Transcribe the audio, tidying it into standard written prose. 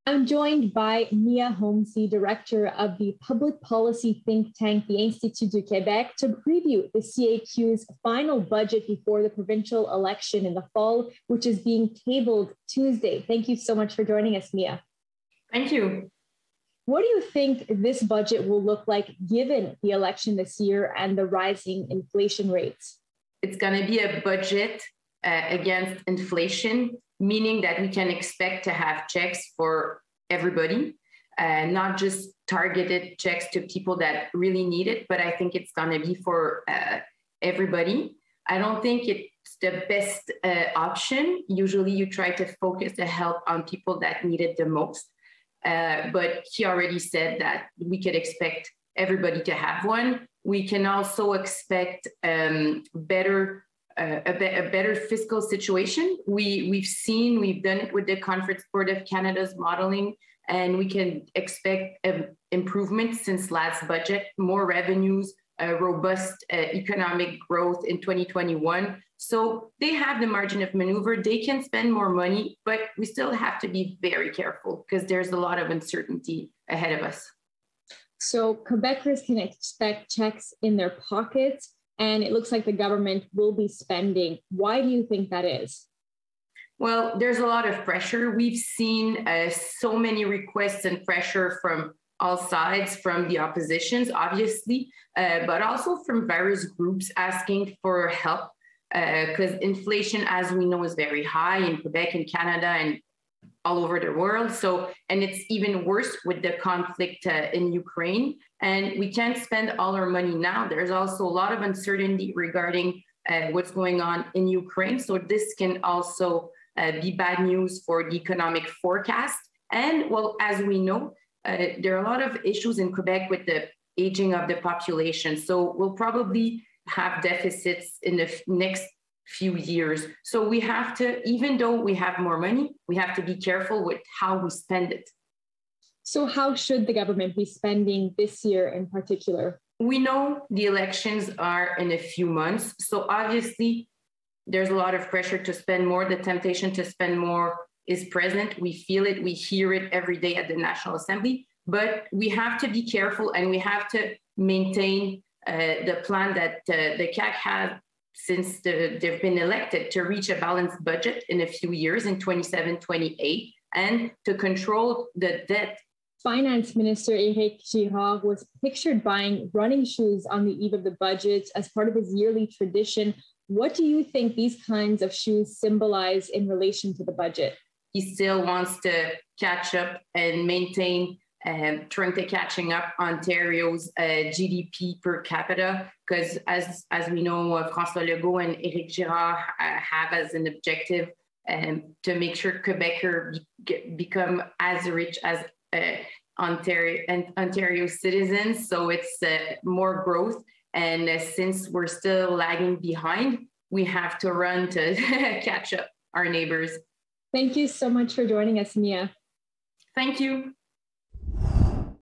I'm joined by Mia Homsy, director of the public policy think tank, the Institut du Québec, to preview the CAQ's final budget before the provincial election in the fall, which is being tabled Tuesday. Thank you so much for joining us, Mia. Thank you. What do you think this budget will look like given the election this year and the rising inflation rates? It's going to be a budget against inflation, meaning that we can expect to have checks for everybody, not just targeted checks to people that really need it, but I think it's going to be for everybody. I don't think it's the best option. Usually you try to focus the help on people that need it the most. But he already said that we could expect everybody to have one. We can also expect a better fiscal situation. We've done it with the Conference Board of Canada's modeling, and we can expect improvement since last budget, more revenues, robust economic growth in 2021. So they have the margin of maneuver. They can spend more money, but we still have to be very careful because there's a lot of uncertainty ahead of us. So Quebecers can expect checks in their pockets, and it looks like the government will be spending. Why do you think that is? Well, there's a lot of pressure. We've seen so many requests and pressure from all sides, from the oppositions, obviously, but also from various groups asking for help because inflation, as we know, is very high in Quebec and Canada and all over the world. So, and it's even worse with the conflict in Ukraine. And we can't spend all our money now. There's also a lot of uncertainty regarding what's going on in Ukraine. So this can also be bad news for the economic forecast. And well, as we know, there are a lot of issues in Quebec with the aging of the population. So we'll probably have deficits in the next few years. So we have to, even though we have more money, we have to be careful with how we spend it. So how should the government be spending this year in particular? We know the elections are in a few months. So obviously there's a lot of pressure to spend more. The temptation to spend more is present. We feel it, we hear it every day at the National Assembly, but we have to be careful and we have to maintain the plan that the CAQ has since they've been elected to reach a balanced budget in a few years in 27, 28, and to control the debt. Finance Minister Éric Girard was pictured buying running shoes on the eve of the budget as part of his yearly tradition. What do you think these kinds of shoes symbolize in relation to the budget? He still wants to catch up and maintain trying to catching up Ontario's GDP per capita, because as we know, François Legault and Éric Girard have as an objective to make sure Quebecers become as rich as Ontario citizens. So it's more growth. And since we're still lagging behind, we have to run to catch up our neighbors. Thank you so much for joining us, Mia. Thank you.